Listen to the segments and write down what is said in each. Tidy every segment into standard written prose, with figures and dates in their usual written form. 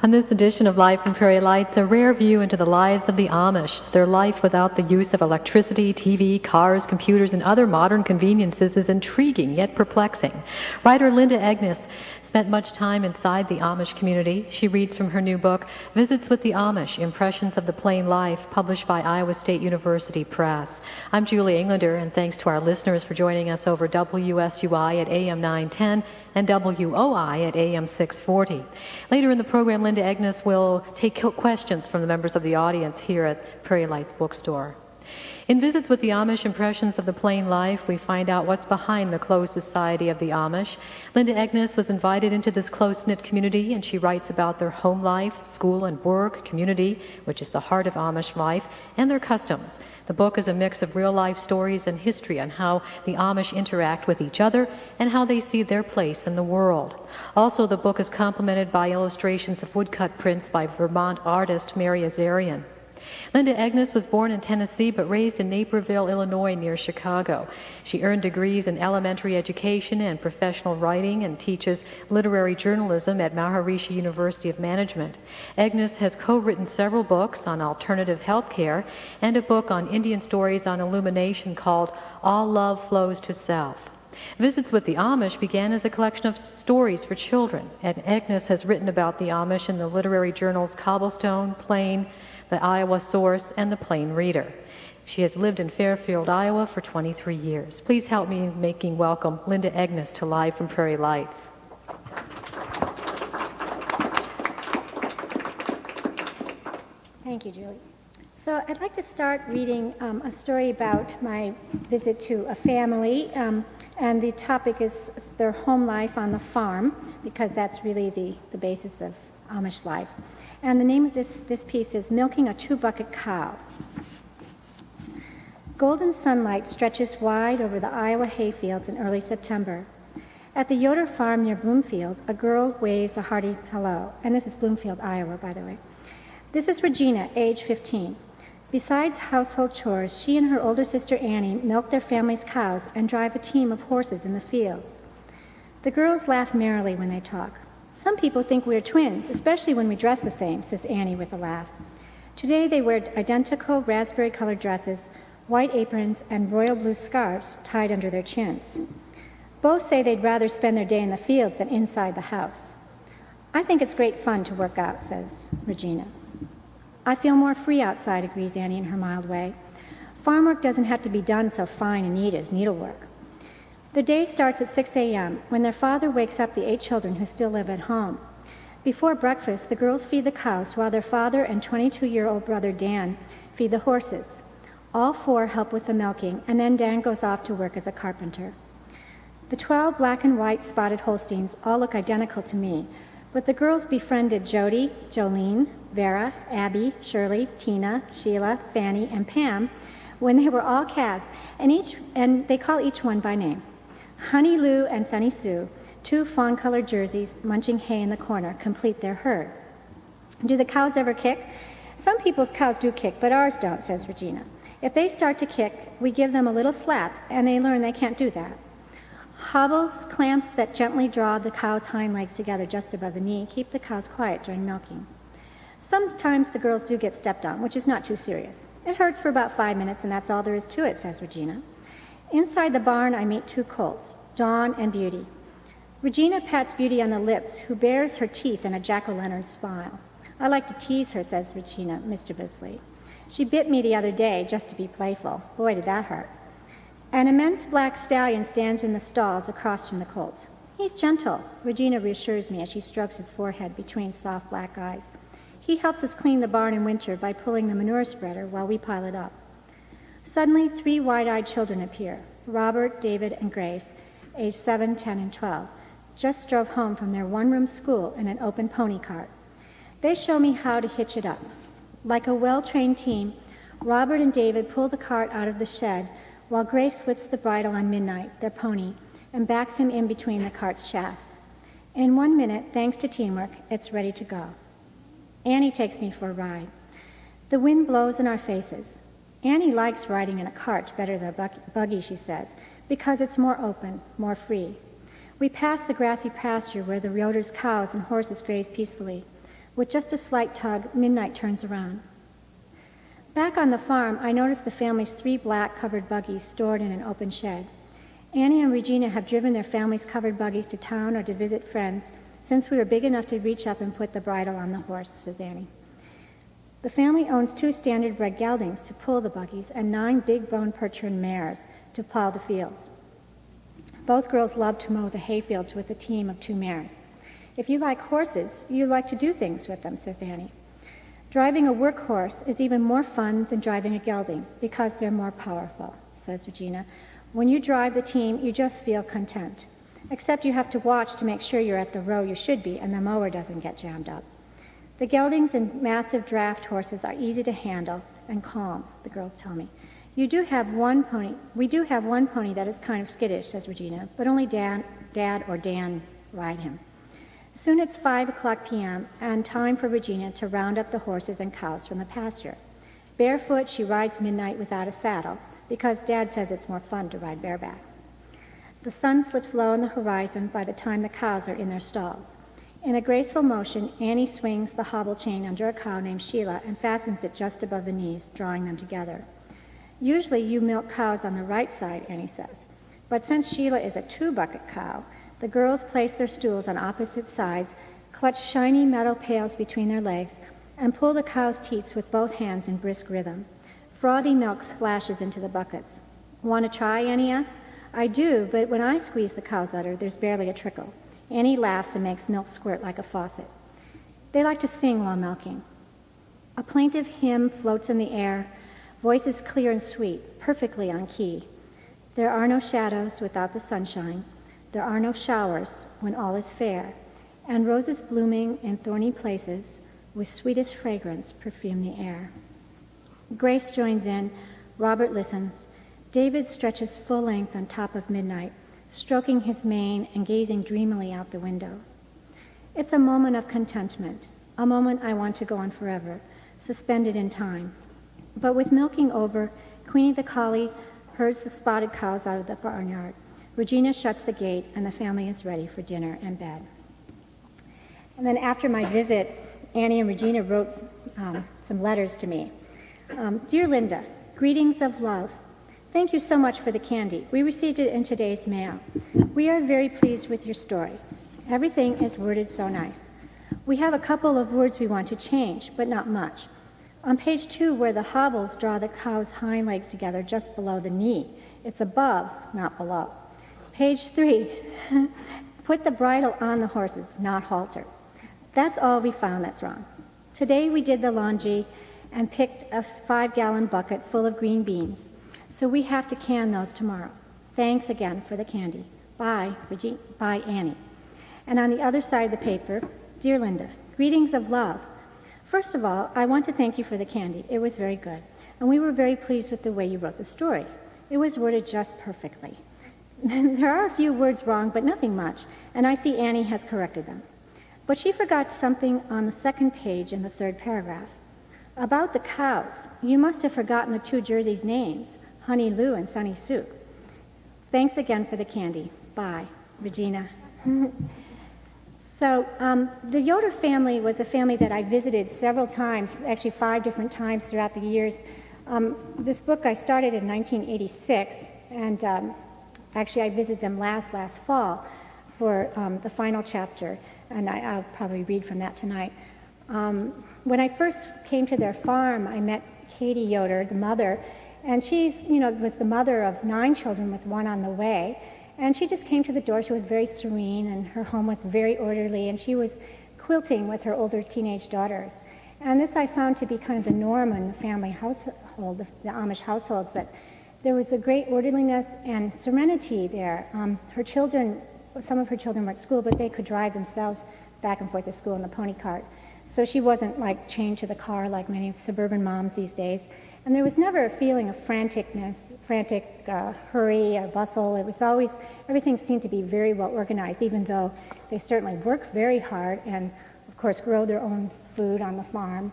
On this edition of Live from Prairie Lights, a rare view into the lives of the Amish. Their life without the use of electricity, TV, cars, computers, and other modern conveniences is intriguing yet perplexing. Writer Linda Egenes spent much time inside the Amish community. She reads from her new book, Visits with the Amish, Impressions of the Plain Life, published by Iowa State University Press. I'm Julie Englander, and thanks to our listeners for joining us over WSUI at AM 910 and WOI at AM 640. Later in the program, Linda Egenes will take questions from the members of the audience here at Prairie Lights Bookstore. In Visits with the Amish, Impressions of the Plain Life, we find out what's behind the closed society of the Amish. Linda Egenes was invited into this close-knit community, and she writes about their home life, school and work, community, which is the heart of Amish life, and their customs. The book is a mix of real-life stories and history on how the Amish interact with each other and how they see their place in the world. Also, the book is complemented by illustrations of woodcut prints by Vermont artist Mary Azarian. Linda Egenes was born in Tennessee but raised in Naperville, Illinois, near Chicago. She earned degrees in elementary education and professional writing and teaches literary journalism at Maharishi University of Management. Egenes has co-written several books on alternative health care and a book on Indian stories on illumination called All Love Flows to Self. Visits with the Amish began as a collection of stories for children, and Egenes has written about the Amish in the literary journals Cobblestone, Plain, the Iowa Source, and the Plain Reader. She has lived in Fairfield, Iowa for 23 years. Please help me in making welcome Linda Egenes to Live from Prairie Lights. Thank you, Julie. So I'd like to start reading a story about my visit to a family, and the topic is their home life on the farm, because that's really the basis of Amish life. And the name of this piece is Milking a Two-Bucket Cow. Golden sunlight stretches wide over the Iowa hayfields in early September. At the Yoder farm near Bloomfield, a girl waves a hearty hello. And this is Bloomfield, Iowa, by the way. This is Regina, age 15. Besides household chores, she and her older sister Annie milk their family's cows and drive a team of horses in the fields. The girls laugh merrily when they talk. Some people think we're twins, especially when we dress the same, says Annie with a laugh. Today they wear identical raspberry-colored dresses, white aprons, and royal blue scarves tied under their chins. Both say they'd rather spend their day in the fields than inside the house. I think it's great fun to work out, says Regina. I feel more free outside, agrees Annie in her mild way. Farm work doesn't have to be done so fine and neat as needlework. The day starts at 6 a.m. when their father wakes up the 8 children who still live at home. Before breakfast, the girls feed the cows while their father and 22-year-old brother Dan feed the horses. All 4 help with the milking, and then Dan goes off to work as a carpenter. The 12 black and white spotted Holsteins all look identical to me, but the girls befriended Jody, Jolene, Vera, Abby, Shirley, Tina, Sheila, Fanny, and Pam when they were all calves, and they call each one by name. Honey Lou and Sunny Sue, 2 fawn-colored jerseys munching hay in the corner, complete their herd. Do the cows ever kick? Some people's cows do kick, but ours don't, says Regina. If they start to kick, we give them a little slap, and they learn they can't do that. Hobbles, clamps that gently draw the cow's hind legs together just above the knee, keep the cows quiet during milking. Sometimes the girls do get stepped on, which is not too serious. It hurts for about 5 minutes, and that's all there is to it, says Regina. Inside the barn, I meet 2 colts, Dawn and Beauty. Regina pats Beauty on the lips, who bares her teeth in a jack-o'-lantern smile. I like to tease her, says Regina mischievously. She bit me the other day just to be playful. Boy, did that hurt. An immense black stallion stands in the stalls across from the colts. He's gentle, Regina reassures me as she strokes his forehead between soft black eyes. He helps us clean the barn in winter by pulling the manure spreader while we pile it up. Suddenly, 3 wide-eyed children appear. Robert, David, and Grace, aged 7, 10, and 12, just drove home from their one-room school in an open pony cart. They show me how to hitch it up. Like a well-trained team, Robert and David pull the cart out of the shed while Grace slips the bridle on Midnight, their pony, and backs him in between the cart's shafts. In 1 minute, thanks to teamwork, it's ready to go. Annie takes me for a ride. The wind blows in our faces. Annie likes riding in a cart better than a buggy, she says, because it's more open, more free. We pass the grassy pasture where the Yoder's cows and horses graze peacefully. With just a slight tug, Midnight turns around. Back on the farm, I noticed the family's 3 black covered buggies stored in an open shed. Annie and Regina have driven their family's covered buggies to town or to visit friends since we were big enough to reach up and put the bridle on the horse, says Annie. The family owns 2 standard-bred geldings to pull the buggies and 9 big-boned Percheron mares to plow the fields. Both girls love to mow the hayfields with a team of 2 mares. If you like horses, you like to do things with them, says Annie. Driving a workhorse is even more fun than driving a gelding because they're more powerful, says Regina. When you drive the team, you just feel content, except you have to watch to make sure you're at the row you should be and the mower doesn't get jammed up. The geldings and massive draft horses are easy to handle and calm, the girls tell me. We do have one pony that is kind of skittish, says Regina, but only Dad or Dan ride him. Soon it's 5:00 p.m. and time for Regina to round up the horses and cows from the pasture. Barefoot, she rides Midnight without a saddle because Dad says it's more fun to ride bareback. The sun slips low on the horizon by the time the cows are in their stalls. In a graceful motion, Annie swings the hobble chain under a cow named Sheila and fastens it just above the knees, drawing them together. Usually you milk cows on the right side, Annie says, but since Sheila is a 2-bucket cow, the girls place their stools on opposite sides, clutch shiny metal pails between their legs, and pull the cow's teats with both hands in brisk rhythm. Frothy milk splashes into the buckets. Want to try, Annie asks. I do, but when I squeeze the cow's udder, there's barely a trickle. Annie laughs and makes milk squirt like a faucet. They like to sing while milking. A plaintive hymn floats in the air, voices clear and sweet, perfectly on key. There are no shadows without the sunshine. There are no showers when all is fair, and roses blooming in thorny places with sweetest fragrance perfume the air. Grace joins in. Robert listens. David stretches full length on top of Midnight, stroking his mane and gazing dreamily out the window. It's a moment of contentment, a moment I want to go on forever, suspended in time. But with milking over, Queenie the collie herds the spotted cows out of the barnyard. Regina shuts the gate, and the family is ready for dinner and bed. And then after my visit, Annie and Regina wrote some letters to me. Dear Linda, greetings of love. Thank you so much for the candy. We received it in today's mail. We are very pleased with your story. Everything is worded so nice. We have a couple of words we want to change, but not much. On page 2, where the hobbles draw the cow's hind legs together just below the knee, it's above, not below. Page 3, put the bridle on the horses, not halter. That's all we found that's wrong. Today we did the laundry and picked a 5-gallon bucket full of green beans, so we have to can those tomorrow. Thanks again for the candy. Bye, bye, Annie. And on the other side of the paper, Dear Linda, greetings of love. First of all, I want to thank you for the candy. It was very good, and we were very pleased with the way you wrote the story. It was worded just perfectly. There are a few words wrong, but nothing much, and I see Annie has corrected them. But she forgot something on the second page in the 3rd paragraph. About the cows, you must have forgotten the 2 jerseys' names, Honey Lou and Sunny Sue. Thanks again for the candy. Bye, Regina. So the Yoder family was a family that I visited several times, actually 5 different times throughout the years. This book I started in 1986, and actually I visited them last fall for the final chapter, and I'll probably read from that tonight. When I first came to their farm, I met Katie Yoder, the mother, and she was the mother of 9 children with 1 on the way. And she just came to the door. She was very serene, and her home was very orderly, and she was quilting with her older teenage daughters. And this I found to be kind of the norm in the family household, the Amish households, that there was a great orderliness and serenity there. Her children, some of her children were at school, but they could drive themselves back and forth to school in the pony cart. So she wasn't like chained to the car like many suburban moms these days. And there was never a feeling of frantic hurry or bustle. It was always, everything seemed to be very well organized, even though they certainly work very hard and, of course, grow their own food on the farm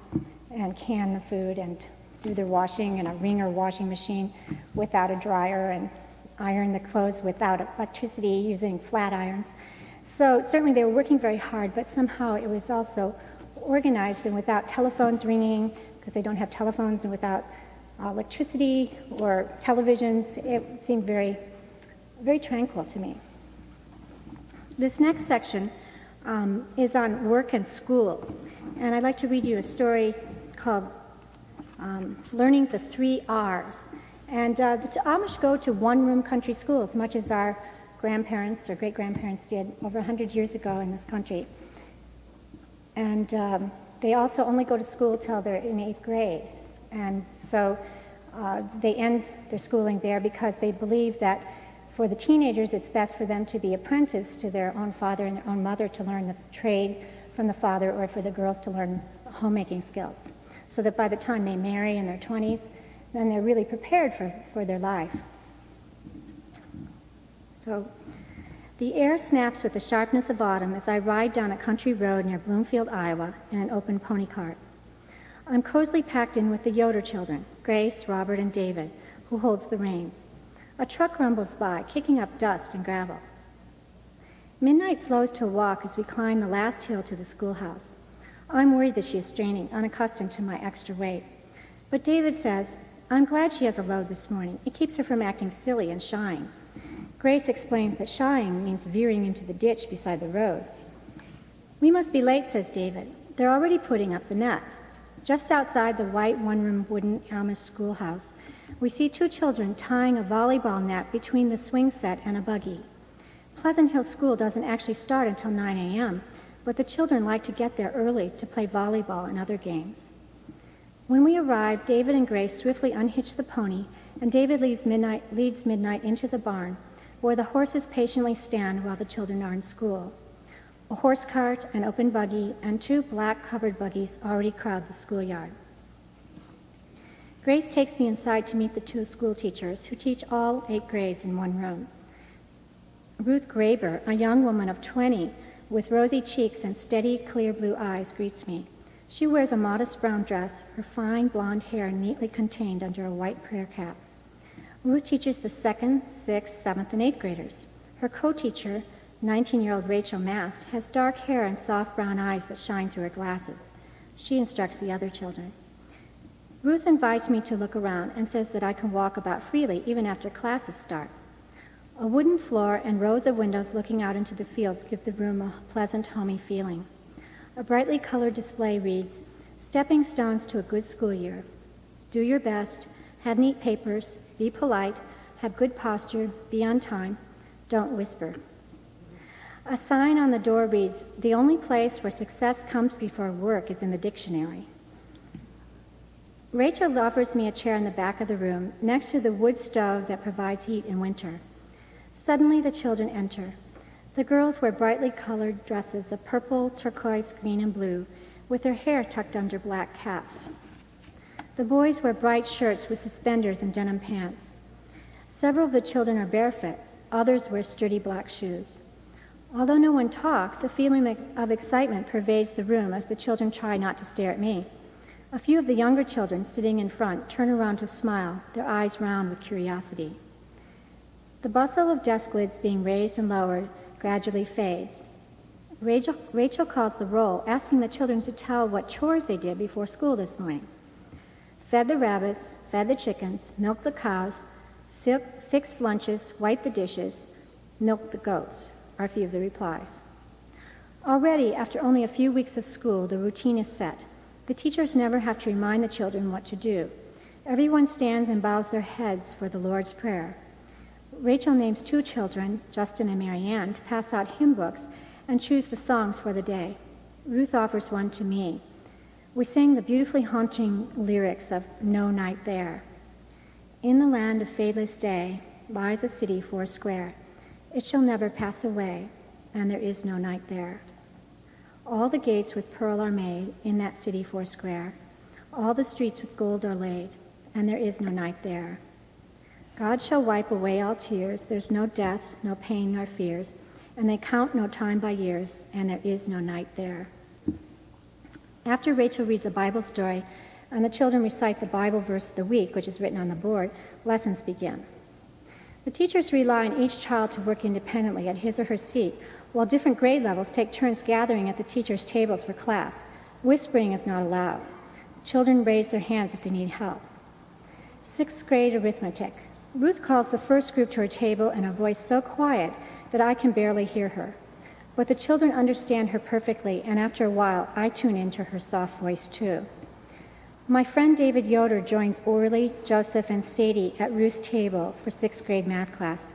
and can the food and do their washing in a wringer washing machine without a dryer and iron the clothes without electricity using flat irons. So certainly they were working very hard, but somehow it was also organized and without telephones ringing, because they don't have telephones, and without electricity or televisions. It seemed very, very tranquil to me. This next section is on work and school, and I'd like to read you a story called Learning the 3 R's. And the Amish go to one-room country schools, much as our grandparents or great-grandparents did over 100 years ago in this country. And they also only go to school till they're in 8th grade. And so they end their schooling there because they believe that for the teenagers it's best for them to be apprenticed to their own father and their own mother to learn the trade from the father, or for the girls to learn homemaking skills, so that by the time they marry in their 20s, then they're really prepared for their life. So, the air snaps with the sharpness of autumn as I ride down a country road near Bloomfield, Iowa, in an open pony cart. I'm cozily packed in with the Yoder children, Grace, Robert, and David, who holds the reins. A truck rumbles by, kicking up dust and gravel. Midnight slows to a walk as we climb the last hill to the schoolhouse. I'm worried that she is straining, unaccustomed to my extra weight. But David says, I'm glad she has a load this morning. It keeps her from acting silly and shying. Grace explains that shying means veering into the ditch beside the road. We must be late, says David. They're already putting up the net. Just outside the white one-room wooden Amish schoolhouse, we see 2 children tying a volleyball net between the swing set and a buggy. Pleasant Hill School doesn't actually start until 9 a.m., but the children like to get there early to play volleyball and other games. When we arrive, David and Grace swiftly unhitch the pony, and David leads Midnight into the barn, where the horses patiently stand while the children are in school. A horse cart, an open buggy, and 2 black covered buggies already crowd the schoolyard. Grace takes me inside to meet the 2 school teachers who teach all 8 grades in one room. Ruth Graber, a young woman of 20 with rosy cheeks and steady, clear blue eyes, greets me. She wears a modest brown dress, her fine blonde hair neatly contained under a white prayer cap. Ruth teaches the 2nd, 6th, 7th, and 8th graders. Her co-teacher, 19-year-old Rachel Mast, has dark hair and soft brown eyes that shine through her glasses. She instructs the other children. Ruth invites me to look around and says that I can walk about freely even after classes start. A wooden floor and rows of windows looking out into the fields give the room a pleasant, homey feeling. A brightly colored display reads, "Stepping stones to a good school year. Do your best, have neat papers, be polite, have good posture, be on time, don't whisper." A sign on the door reads, "The only place where success comes before work is in the dictionary." Rachel offers me a chair in the back of the room, next to the wood stove that provides heat in winter. Suddenly the children enter. The girls wear brightly colored dresses of purple, turquoise, green, and blue, with their hair tucked under black caps. The boys wear bright shirts with suspenders and denim pants. Several of the children are barefoot. Others wear sturdy black shoes. Although no one talks, a feeling of excitement pervades the room as the children try not to stare at me. A few of the younger children sitting in front turn around to smile, their eyes round with curiosity. The bustle of desk lids being raised and lowered gradually fades. Rachel calls the roll, asking the children to tell what chores they did before school this morning. Fed the rabbits, fed the chickens, milked the cows, fixed lunches, wiped the dishes, milked the goats, are a few of the replies. Already, after only a few weeks of school, the routine is set. The teachers never have to remind the children what to do. Everyone stands and bows their heads for the Lord's Prayer. Rachel names 2 children, Justin and Marianne, to pass out hymn books and choose the songs for the day. Ruth offers one to me. We sing the beautifully haunting lyrics of No Night There. In the land of fadeless day lies a city 4 square. It shall never pass away, and there is no night there. All the gates with pearl are made in that city 4 square. All the streets with gold are laid, and there is no night there. God shall wipe away all tears. There's no death, no pain, nor fears, and they count no time by years, and there is no night there. After Rachel reads a Bible story and the children recite the Bible verse of the week, which is written on the board, lessons begin. The teachers rely on each child to work independently at his or her seat, while different grade levels take turns gathering at the teachers' tables for class. Whispering is not allowed. Children raise their hands if they need help. 6th grade arithmetic. Ruth calls the first group to her table in a voice so quiet that I can barely hear her. But the children understand her perfectly, and after a while, I tune into her soft voice too. My friend David Yoder joins Orly, Joseph, and Sadie at Ruth's table for 6th grade math class.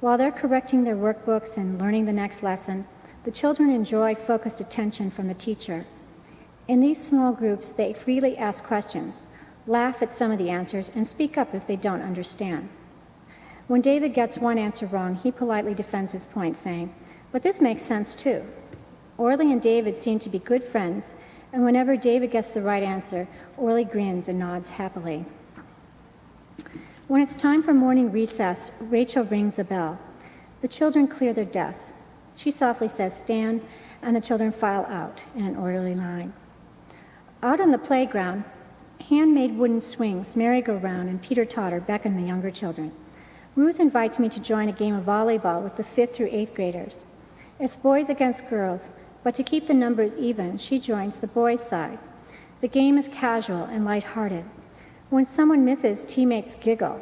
While they're correcting their workbooks and learning the next lesson, the children enjoy focused attention from the teacher. In these small groups, they freely ask questions, laugh at some of the answers, and speak up if they don't understand. When David gets one answer wrong, he politely defends his point, saying, "But this makes sense too." Orly and David seem to be good friends, and whenever David gets the right answer, Orly grins and nods happily. When it's time for morning recess, Rachel rings a bell. The children clear their desks. She softly says, "Stand," and the children file out in an orderly line. Out on the playground, handmade wooden swings, merry-go-round, and teeter-totter beckon the younger children. Ruth invites me to join a game of volleyball with the 5th through 8th graders. It's boys against girls, but to keep the numbers even, she joins the boys' side. The game is casual and lighthearted. When someone misses, teammates giggle.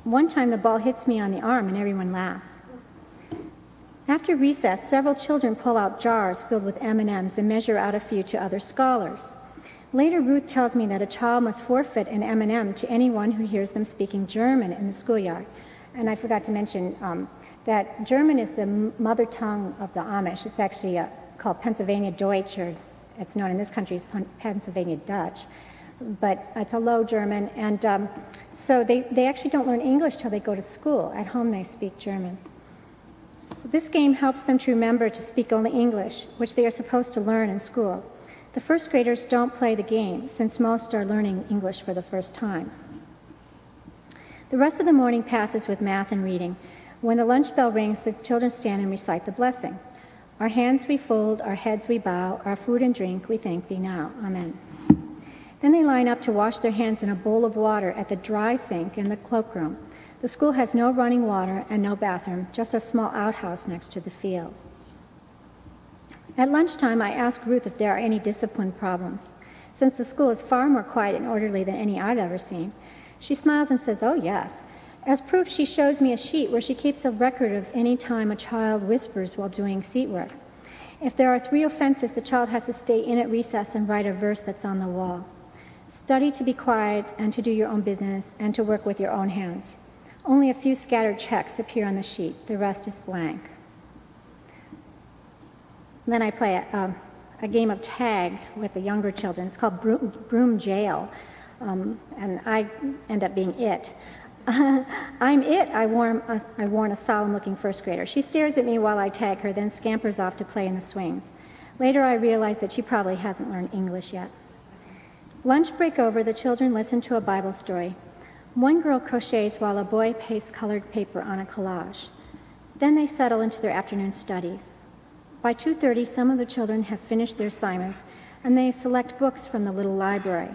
One time the ball hits me on the arm and everyone laughs. After recess, several children pull out jars filled with M&Ms and measure out a few to other scholars. Later, Ruth tells me that a child must forfeit an M&M to anyone who hears them speaking German in the schoolyard. And I forgot to mention that German is the mother tongue of the Amish. It's actually called Pennsylvania Deutsch, or it's known in this country as Pennsylvania Dutch. But it's a Low German, and so they actually don't learn English till they go to school. At home, they speak German. So this game helps them to remember to speak only English, which they are supposed to learn in school. The 1st graders don't play the game, since most are learning English for the first time. The rest of the morning passes with math and reading. When the lunch bell rings, the children stand and recite the blessing. Our hands we fold, our heads we bow, our food and drink we thank thee now. Amen. Then they line up to wash their hands in a bowl of water at the dry sink in the cloakroom. The school has no running water and no bathroom, just a small outhouse next to the field. At lunchtime, I ask Ruth if there are any discipline problems. Since the school is far more quiet and orderly than any I've ever seen, she smiles and says, "Oh, yes." As proof, she shows me a sheet where she keeps a record of any time a child whispers while doing seat work. If there are 3 offenses, the child has to stay in at recess and write a verse that's on the wall. Study to be quiet and to do your own business and to work with your own hands. Only a few scattered checks appear on the sheet. The rest is blank. Then I play a game of tag with the younger children. It's called Broom Jail, and I end up being it. I'm it, I warn a solemn-looking 1st grader. She stares at me while I tag her, then scampers off to play in the swings. Later, I realize that she probably hasn't learned English yet. Lunch break over, the children listen to a Bible story. One girl crochets while a boy pastes colored paper on a collage. Then they settle into their afternoon studies. By 2:30, some of the children have finished their assignments, and they select books from the little library.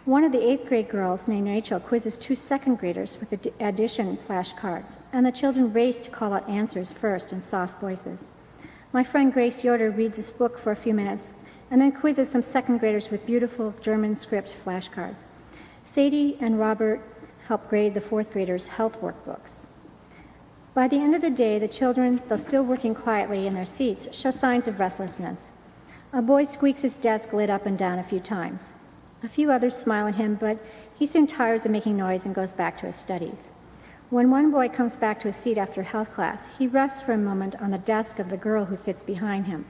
One of the 8th grade girls, named Rachel, quizzes 2 2nd graders with addition flashcards, and the children race to call out answers first in soft voices. My friend Grace Yoder reads this book for a few minutes, and then quizzes some 2nd graders with beautiful German script flashcards. Sadie and Robert help grade the 4th graders' health workbooks. By the end of the day, the children, though still working quietly in their seats, show signs of restlessness. A boy squeaks his desk lid up and down a few times. A few others smile at him, but he soon tires of making noise and goes back to his studies. When one boy comes back to his seat after health class, he rests for a moment on the desk of the girl who sits behind him.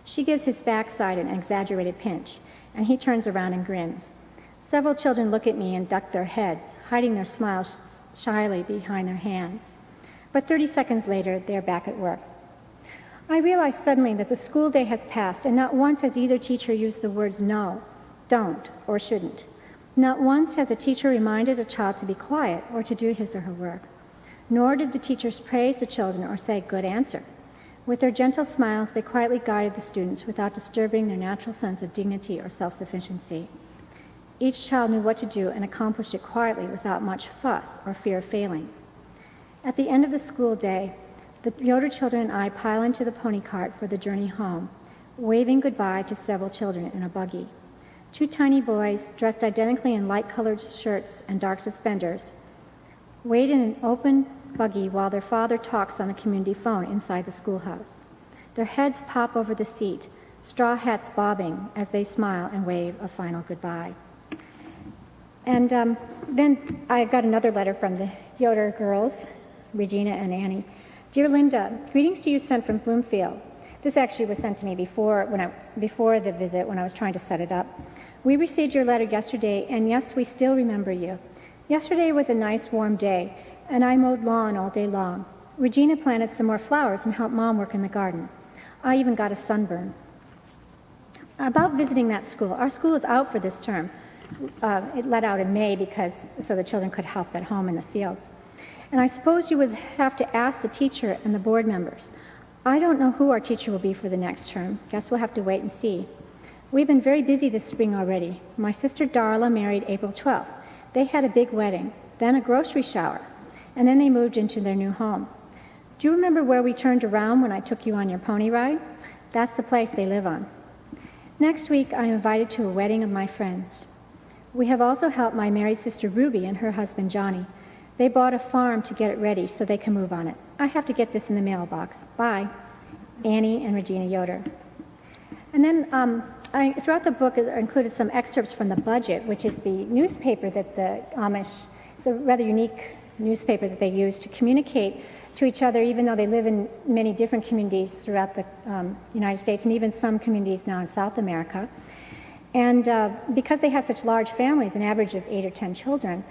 She gives his backside an exaggerated pinch, and he turns around and grins. Several children look at me and duck their heads, hiding their smiles shyly behind their hands. But 30 seconds later, they're back at work. I realize suddenly that the school day has passed, and not once has either teacher used the words no, don't, or shouldn't. Not once has a teacher reminded a child to be quiet or to do his or her work. Nor did the teachers praise the children or say, "Good answer." With their gentle smiles, they quietly guided the students without disturbing their natural sense of dignity or self-sufficiency. Each child knew what to do and accomplished it quietly without much fuss or fear of failing. At the end of the school day, the Yoder children and I pile into the pony cart for the journey home. waving goodbye to several children in a buggy. Two tiny boys, dressed identically in light-colored shirts and dark suspenders, wait in an open buggy while their father talks on the community phone inside the schoolhouse. Their heads pop over the seat, straw hats bobbing as they smile and wave a final goodbye. And then I got another letter from the Yoder girls, Regina and Annie. Dear Linda, greetings to you sent from Bloomfield. This actually was sent to me before the visit when I was trying to set it up. We received your letter yesterday, and yes, we still remember you. Yesterday was a nice warm day, and I mowed lawn all day long. Regina planted some more flowers and helped Mom work in the garden. I even got a sunburn. About visiting that school, our school is out for this term. It let out in May so the children could help at home in the fields. And I suppose you would have to ask the teacher and the board members. I don't know who our teacher will be for the next term. Guess we'll have to wait and see. We've been very busy this spring already. My sister Darla married April 12th. They had a big wedding, then a grocery shower, and then they moved into their new home. Do you remember where we turned around when I took you on your pony ride? That's the place they live on. Next week, I am invited to a wedding of my friends. We have also helped my married sister Ruby and her husband Johnny. They bought a farm to get it ready so they can move on it. I have to get this in the mailbox. Bye. Annie and Regina Yoder. And then throughout the book I included some excerpts from The Budget, which is the newspaper that the Amish, it's a rather unique newspaper that they use to communicate to each other, even though they live in many different communities throughout the United States and even some communities now in South America. And because they have such large families, an average of 8 or 10 children,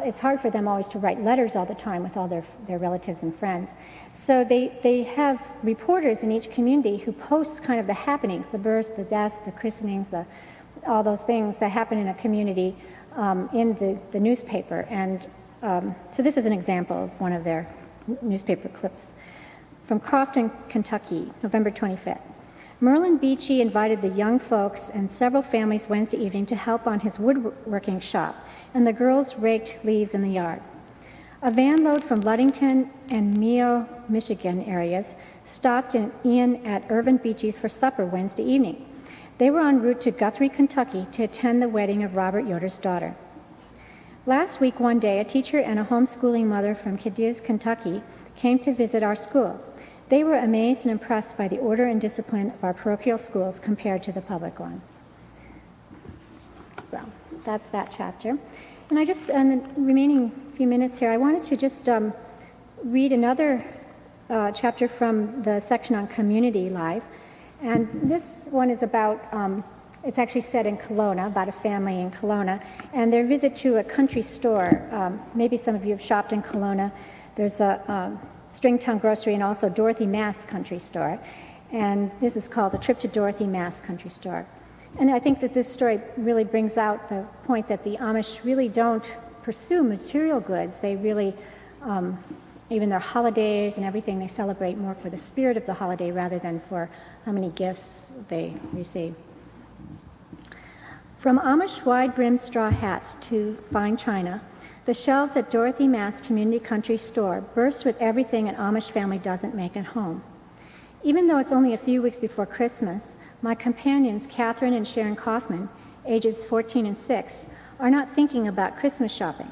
it's hard for them always to write letters all the time with all their relatives and friends. So they have reporters in each community who post kind of the happenings, the births, the deaths, the christenings, all those things that happen in a community in the newspaper. And so this is an example of one of their newspaper clips. From Crofton, Kentucky, November 25th. Merlin Beachy invited the young folks and several families Wednesday evening to help on his woodworking shop, and the girls raked leaves in the yard. A van load from Ludington and Mio, Michigan areas stopped in at Irvin Beachy's for supper Wednesday evening. They were en route to Guthrie, Kentucky to attend the wedding of Robert Yoder's daughter. Last week, one day, a teacher and a homeschooling mother from Cadiz, Kentucky came to visit our school. They were amazed and impressed by the order and discipline of our parochial schools compared to the public ones. So that's that chapter. And in the remaining few minutes here, I wanted to just read another chapter from the section on community life. And this one is about, it's actually set in Kelowna, about a family in Kelowna, and their visit to a country store. Maybe some of you have shopped in Kelowna. There's a Stringtown Grocery and also Dorothy Mass Country Store. And this is called The Trip to Dorothy Mass Country Store. And I think that this story really brings out the point that the Amish really don't pursue material goods. They really, even their holidays and everything, they celebrate more for the spirit of the holiday rather than for how many gifts they receive. From Amish wide-brimmed straw hats to fine china, the shelves at Dorothy Mass Community Country Store burst with everything an Amish family doesn't make at home. Even though it's only a few weeks before Christmas, my companions, Catherine and Sharon Kaufman, ages 14 and 6, are not thinking about Christmas shopping,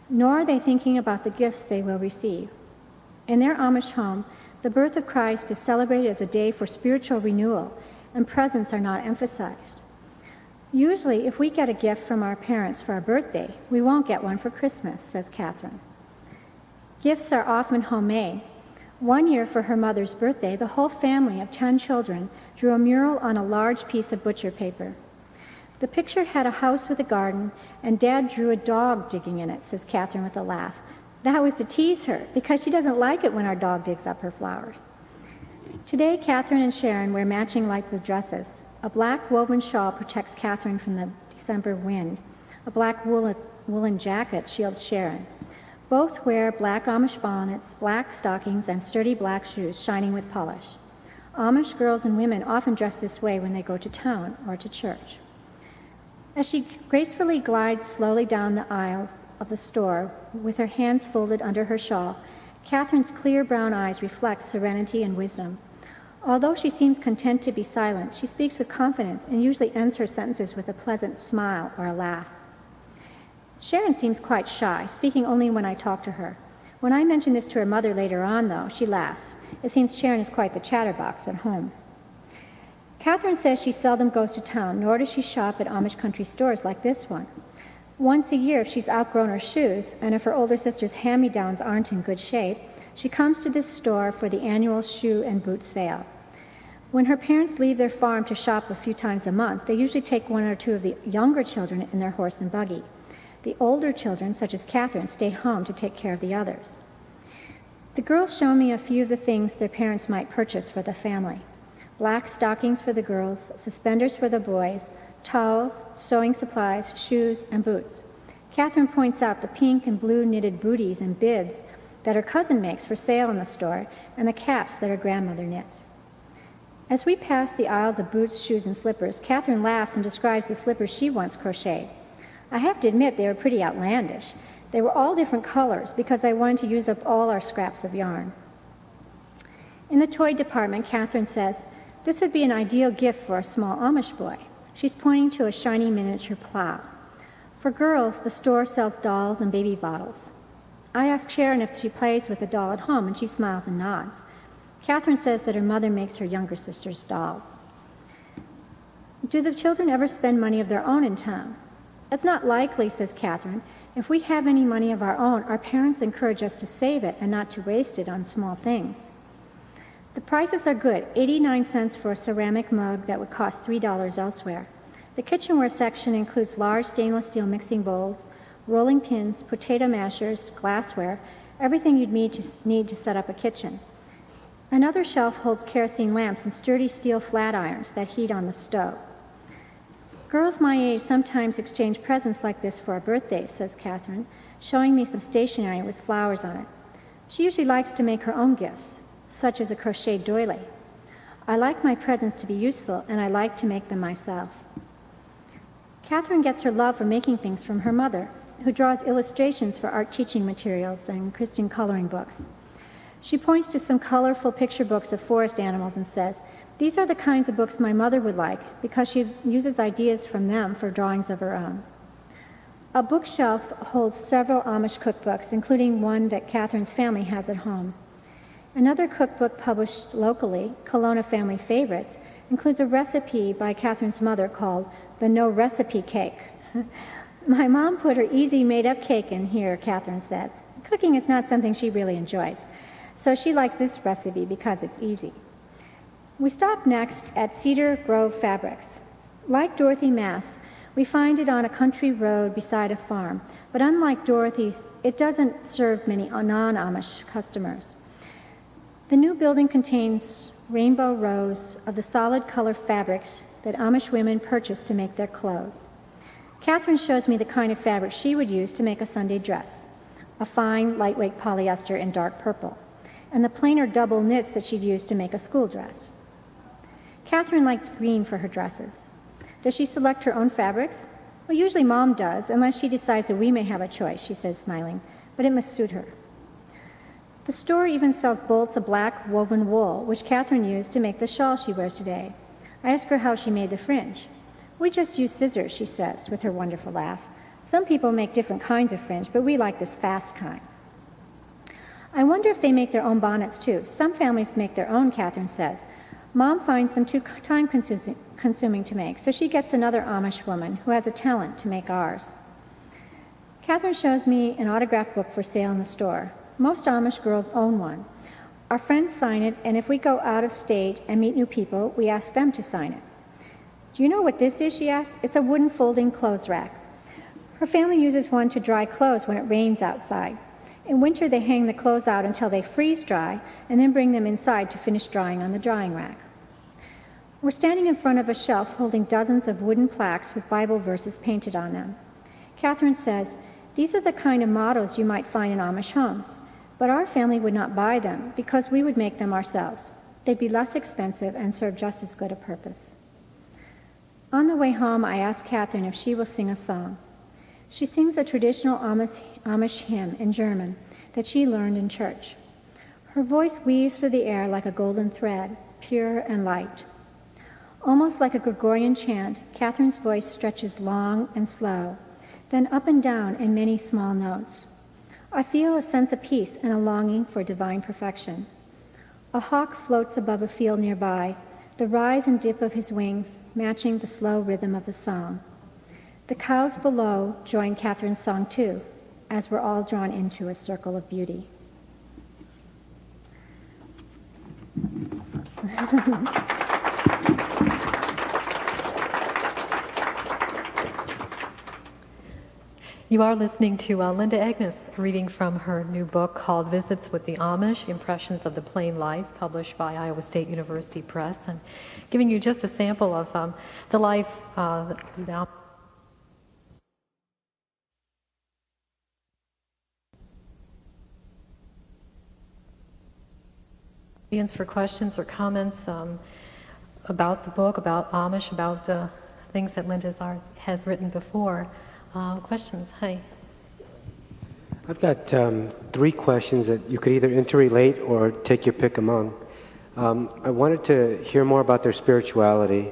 nor are they thinking about the gifts they will receive. In their Amish home, the birth of Christ is celebrated as a day for spiritual renewal, and presents are not emphasized. Usually, if we get a gift from our parents for our birthday, we won't get one for Christmas, says Catherine. Gifts are often homemade. One year for her mother's birthday, the whole family of 10 children drew a mural on a large piece of butcher paper. The picture had a house with a garden, and Dad drew a dog digging in it, says Catherine with a laugh. That was to tease her, because she doesn't like it when our dog digs up her flowers. Today, Catherine and Sharon wear matching light blue dresses. A black woven shawl protects Catherine from the December wind. A black woolen jacket shields Sharon. Both wear black Amish bonnets, black stockings, and sturdy black shoes shining with polish. Amish girls and women often dress this way when they go to town or to church. As she gracefully glides slowly down the aisles of the store with her hands folded under her shawl, Catherine's clear brown eyes reflect serenity and wisdom. Although she seems content to be silent, she speaks with confidence and usually ends her sentences with a pleasant smile or a laugh. Sharon seems quite shy, speaking only when I talk to her. When I mention this to her mother later on, though, she laughs. It seems Sharon is quite the chatterbox at home. Catherine says she seldom goes to town, nor does she shop at Amish country stores like this one. Once a year, if she's outgrown her shoes, and if her older sister's hand-me-downs aren't in good shape, she comes to this store for the annual shoe and boot sale. When her parents leave their farm to shop a few times a month, they usually take one or two of the younger children in their horse and buggy. The older children, such as Catherine, stay home to take care of the others. The girls show me a few of the things their parents might purchase for the family. Black stockings for the girls, suspenders for the boys, towels, sewing supplies, shoes, and boots. Catherine points out the pink and blue knitted booties and bibs that her cousin makes for sale in the store, and the caps that her grandmother knits. As we pass the aisles of boots, shoes, and slippers, Catherine laughs and describes the slippers she once crocheted. I have to admit they were pretty outlandish. They were all different colors because I wanted to use up all our scraps of yarn. In the toy department, Catherine says, this would be an ideal gift for a small Amish boy. She's pointing to a shiny miniature plow. For girls, the store sells dolls and baby bottles. I ask Sharon if she plays with a doll at home, and she smiles and nods. Catherine says that her mother makes her younger sister's dolls. Do the children ever spend money of their own in town? It's not likely, says Catherine. If we have any money of our own, our parents encourage us to save it and not to waste it on small things. The prices are good, 89 cents for a ceramic mug that would cost $3 elsewhere. The kitchenware section includes large stainless steel mixing bowls, rolling pins, potato mashers, glassware, everything you'd need to set up a kitchen. Another shelf holds kerosene lamps and sturdy steel flat irons that heat on the stove. Girls my age sometimes exchange presents like this for a birthday, says Catherine, showing me some stationery with flowers on it. She usually likes to make her own gifts, such as a crocheted doily. I like my presents to be useful, and I like to make them myself. Catherine gets her love for making things from her mother, who draws illustrations for art teaching materials and Christian coloring books. She points to some colorful picture books of forest animals and says, these are the kinds of books my mother would like because she uses ideas from them for drawings of her own. A bookshelf holds several Amish cookbooks, including one that Catherine's family has at home. Another cookbook published locally, Kelowna Family Favorites, includes a recipe by Catherine's mother called the No Recipe Cake. My mom put her easy made-up cake in here, Catherine says. Cooking is not something she really enjoys, so she likes this recipe because it's easy. We stop next at Cedar Grove Fabrics. Like Dorothy Mass, we find it on a country road beside a farm, but unlike Dorothy's, it doesn't serve many non-Amish customers. The new building contains rainbow rows of the solid color fabrics that Amish women purchase to make their clothes. Catherine shows me the kind of fabric she would use to make a Sunday dress, a fine, lightweight polyester in dark purple, and the plainer double knits that she'd use to make a school dress. Catherine likes green for her dresses. Does she select her own fabrics? Well, usually Mom does, unless she decides that we may have a choice, she says, smiling, but it must suit her. The store even sells bolts of black woven wool, which Catherine used to make the shawl she wears today. I ask her how she made the fringe. We just use scissors, she says, with her wonderful laugh. Some people make different kinds of fringe, but we like this fast kind. I wonder if they make their own bonnets, too. Some families make their own, Catherine says. Mom finds them too time-consuming to make, so she gets another Amish woman who has a talent to make ours. Catherine shows me an autograph book for sale in the store. Most Amish girls own one. Our friends sign it, and if we go out of state and meet new people, we ask them to sign it. Do you know what this is, she asks? It's a wooden folding clothes rack. Her family uses one to dry clothes when it rains outside. In winter, they hang the clothes out until they freeze dry and then bring them inside to finish drying on the drying rack. We're standing in front of a shelf holding dozens of wooden plaques with Bible verses painted on them. Catherine says, these are the kind of mottos you might find in Amish homes, but our family would not buy them because we would make them ourselves. They'd be less expensive and serve just as good a purpose. On the way home, I ask Catherine if she will sing a song. She sings a traditional Amish hymn in German that she learned in church. Her voice weaves through the air like a golden thread, pure and light. Almost like a Gregorian chant, Catherine's voice stretches long and slow, then up and down in many small notes. I feel a sense of peace and a longing for divine perfection. A hawk floats above a field nearby, the rise and dip of his wings matching the slow rhythm of the song. The cows below join Catherine's song too, as we're all drawn into a circle of beauty. You are listening to Linda Egenes reading from her new book called Visits with the Amish, Impressions of the Plain Life, published by Iowa State University Press, and giving you just a sample of the life the audience for questions or comments about the book, about Amish, about things that Linda has written before. Questions? Hi. I've got 3 questions that you could either interrelate or take your pick among. I wanted to hear more about their spirituality.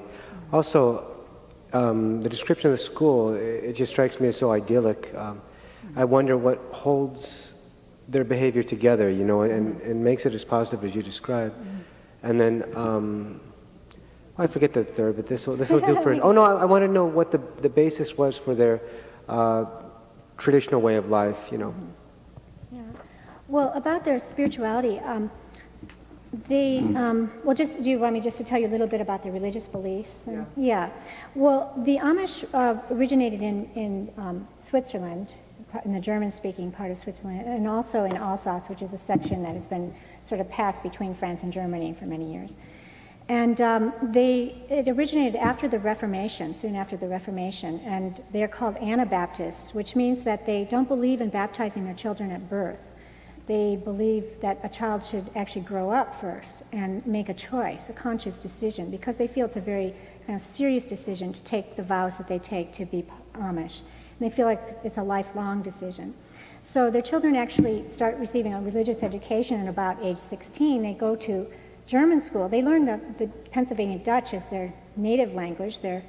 Also, the description of the school, it just strikes me as so idyllic. I wonder what holds their behavior together, you know, and makes it as positive as you described. And then, I forget the third, but this will do for it. Oh no, I want to know what the basis was for their traditional way of life, you know. Yeah. Well, about their spirituality, well, do you want me just to tell you a little bit about their religious beliefs? Yeah. Well, the Amish originated in Switzerland, in the German-speaking part of Switzerland, and also in Alsace, which is a section that has been sort of passed between France and Germany for many years. And it originated after the Reformation, soon after the Reformation, and they're called Anabaptists, which means that they don't believe in baptizing their children at birth. They believe that a child should actually grow up first and make a choice, a conscious decision, because they feel it's a very kind of serious decision to take the vows that they take to be Amish. And they feel like it's a lifelong decision. So their children actually start receiving a religious education at about age 16. They go to German school. They learn the Pennsylvania Dutch as their native language, their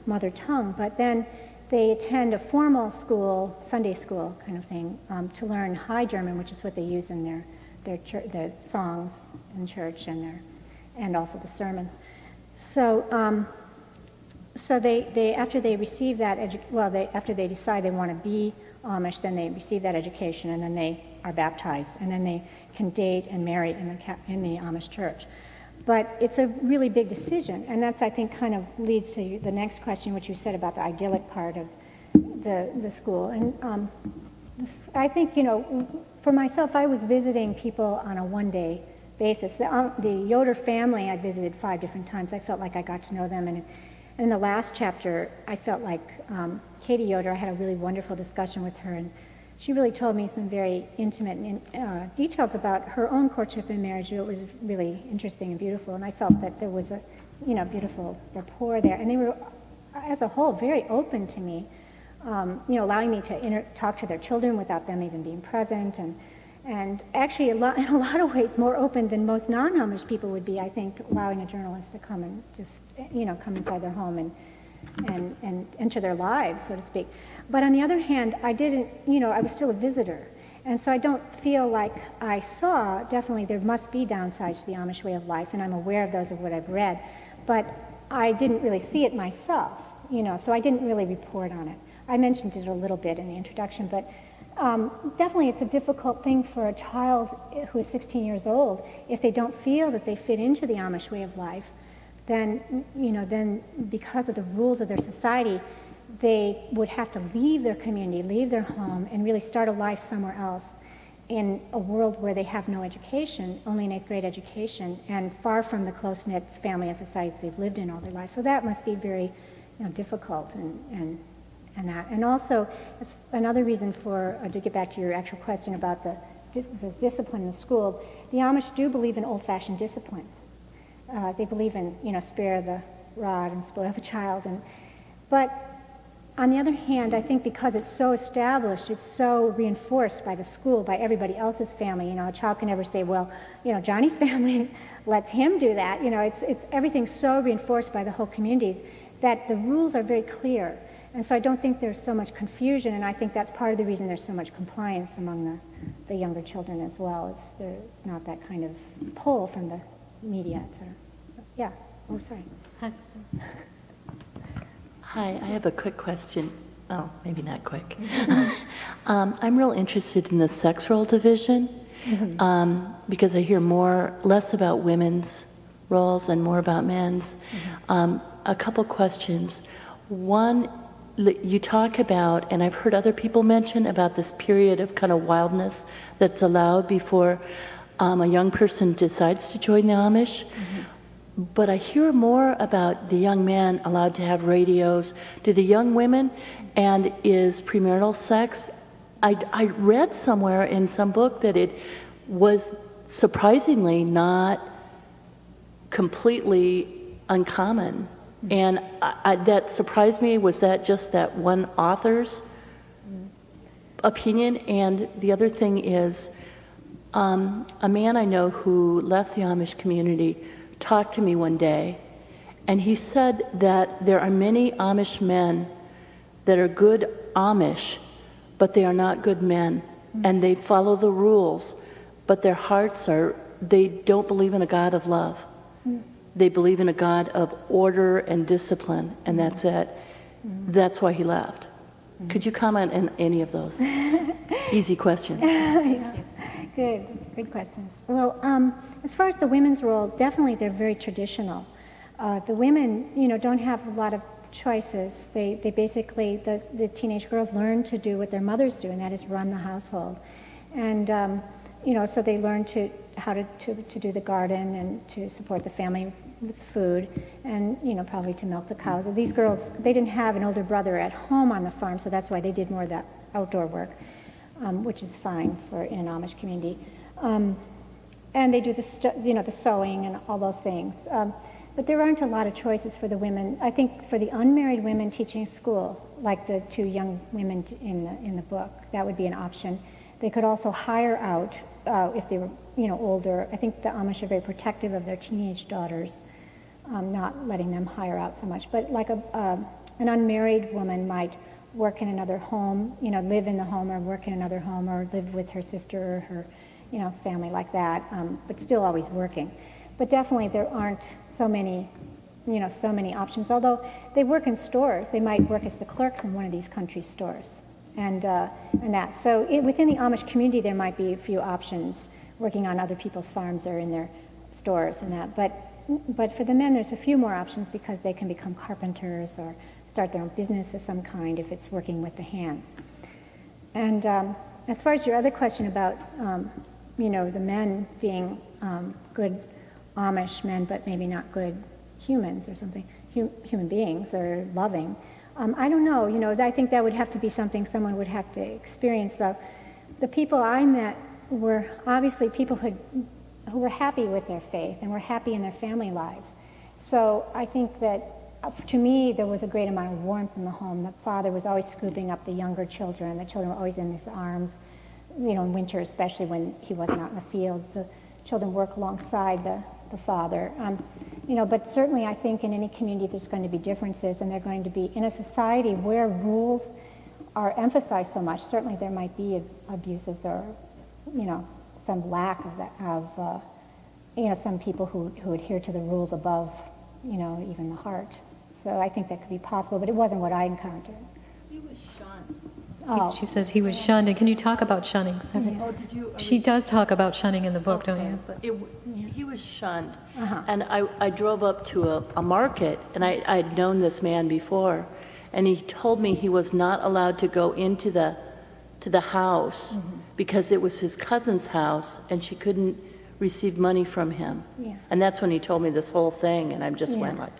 mother tongue, but then they attend a formal school, Sunday school kind of thing, to learn High German, which is what they use in their songs in church and also the sermons. So they after they receive that after they decide they want to be Amish, then they receive that education, and then they are baptized, and then they can date and marry in the Amish church. But it's a really big decision, and that's, I think, kind of leads to the next question, which you said about the idyllic part of the school. And I think, you know, for myself, I was visiting people on a one-day basis. The Yoder family I visited 5 different times. I felt like I got to know them, and in the last chapter, I felt like Katie Yoder, I had a really wonderful discussion with her, and she really told me some very intimate details about her own courtship and marriage. It was really interesting and beautiful, and I felt that there was a, you know, beautiful rapport there. And they were, as a whole, very open to me, you know, allowing me to talk to their children without them even being present, and actually in a lot of ways more open than most non-Amish people would be, I think, allowing a journalist to come and just, you know, come inside their home and enter their lives, so to speak. But on the other hand, I didn't, you know, I was still a visitor. And so I don't feel like I saw, definitely there must be downsides to the Amish way of life, and I'm aware of those of what I've read, but I didn't really see it myself, you know, so I didn't really report on it. I mentioned it a little bit in the introduction, but definitely it's a difficult thing for a child who is 16 years old. If they don't feel that they fit into the Amish way of life, then, you know, then because of the rules of their society, they would have to leave their community, leave their home, and really start a life somewhere else in a world where they have no education, only an 8th grade education, and far from the close-knit family and society they've lived in all their life. So that must be very, you know, difficult and that. And also, as another reason for, to get back to your actual question about the discipline in the school, the Amish do believe in old-fashioned discipline. They believe in, you know, spare the rod and spoil the child. But on the other hand, I think because it's so established, it's so reinforced by the school, by everybody else's family. You know, a child can never say, well, you know, Johnny's family lets him do that. You know, it's everything's so reinforced by the whole community that the rules are very clear. And so I don't think there's so much confusion, and I think that's part of the reason there's so much compliance among the younger children as well. There's not that kind of pull from the media, et cetera. So, yeah. Oh, sorry. Hi, I have a quick question. Oh, maybe not quick. I'm real interested in the sex role division because I hear less about women's roles and more about men's. A couple questions. One, you talk about, and I've heard other people mention about this period of kind of wildness that's allowed before a young person decides to join the Amish. But I hear more about the young men allowed to have radios. Do the young women, and is premarital sex? I read somewhere in some book that it was surprisingly not completely uncommon. And that surprised me. Was that just that one author's opinion? And the other thing is, a man I know who left the Amish community talked to me one day, and he said that there are many Amish men that are good Amish, but they are not good men, and they follow the rules, but their hearts they don't believe in a God of love. They believe in a God of order and discipline, and that's it. That's why he left. Could you comment on any of those? Easy questions. Yeah. Good questions. Well, as far as the women's roles, definitely they're very traditional. The women, you know, don't have a lot of choices. They basically, the teenage girls learn to do what their mothers do, and that is run the household. And, you know, so they learn how to do the garden and to support the family with food and, you know, probably to milk the cows. And these girls, they didn't have an older brother at home on the farm, so that's why they did more of that outdoor work. Which is fine in an Amish community. And they do the sewing and all those things. But there aren't a lot of choices for the women. I think for the unmarried women teaching school, like the two young women in the book, that would be an option. They could also hire out if they were, you know, older. I think the Amish are very protective of their teenage daughters, not letting them hire out so much. But like an unmarried woman might work in another home, you know, live in the home or work in another home or live with her sister or her, you know, family like that, but still always working. But definitely there aren't so many options, although they work in stores. They might work as the clerks in one of these country stores and that. So within the Amish community there might be a few options, working on other people's farms or in their stores and that. But for the men there's a few more options because they can become carpenters or start their own business of some kind if it's working with the hands. And as far as your other question about, you know, the men being good Amish men, but maybe not good humans or something, human beings or loving, I don't know. You know, I think that would have to be something someone would have to experience. The people I met were obviously people who were happy with their faith and were happy in their family lives. So I think that to me, there was a great amount of warmth in the home. The father was always scooping up the younger children. The children were always in his arms, you know, in winter, especially when he wasn't out in the fields. The children work alongside the father. You know, but certainly I think in any community there's going to be differences, and they're going to be, in a society where rules are emphasized so much, certainly there might be abuses or, you know, some lack of that, you know, some people who adhere to the rules above, you know, even the heart. So I think that could be possible, but it wasn't what I encountered. He was shunned. Oh. She says he was shunned. And can you talk about shunning? Oh, did you? She does talk about shunning in the book, don't you? But he was shunned. And I drove up to a market, and I'd known this man before, and he told me he was not allowed to go into the house because it was his cousin's house, and she couldn't receive money from him. Yeah. And that's when he told me this whole thing, and I just went like,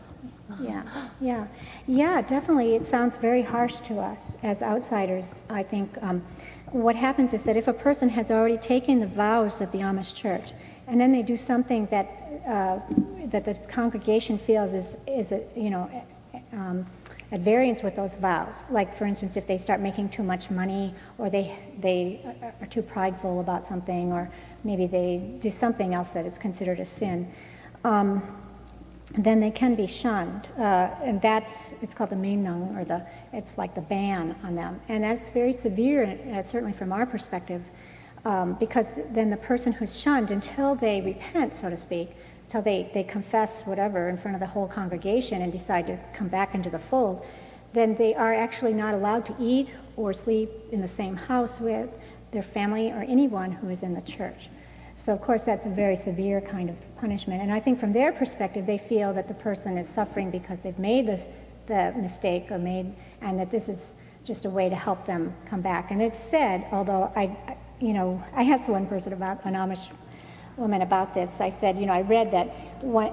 Yeah, definitely. It sounds very harsh to us as outsiders. I think what happens is that if a person has already taken the vows of the Amish church, and then they do something that that the congregation feels is at variance with those vows. Like, for instance, if they start making too much money, or they are too prideful about something, or maybe they do something else that is considered a sin, then they can be shunned. And it's called the Meinung, or it's like the ban on them. And that's very severe, certainly from our perspective, because then the person who's shunned, until they repent, so to speak, until they confess whatever in front of the whole congregation and decide to come back into the fold, then they are actually not allowed to eat or sleep in the same house with their family or anyone who is in the church. So of course that's a very severe kind of punishment. And I think from their perspective, they feel that the person is suffering because they've made the mistake and that this is just a way to help them come back. And it's said, although I asked one person about an Amish woman about this. I said, I read that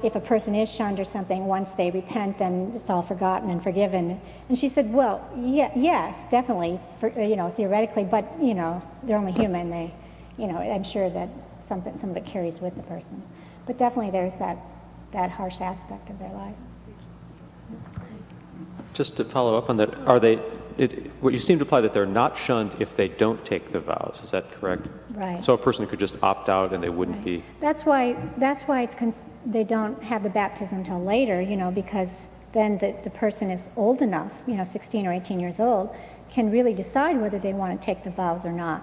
if a person is shunned or something, once they repent, then it's all forgotten and forgiven. And she said, well, yes, definitely, theoretically, but, they're only human. I'm sure that some of it carries with the person. But definitely there's that harsh aspect of their life. Just to follow up on that, what you seem to imply that they're not shunned if they don't take the vows. Is that correct? Right. So a person could just opt out and they wouldn't be. That's why they don't have the baptism until later, because then the person is old enough, 16 or 18 years old, can really decide whether they want to take the vows or not.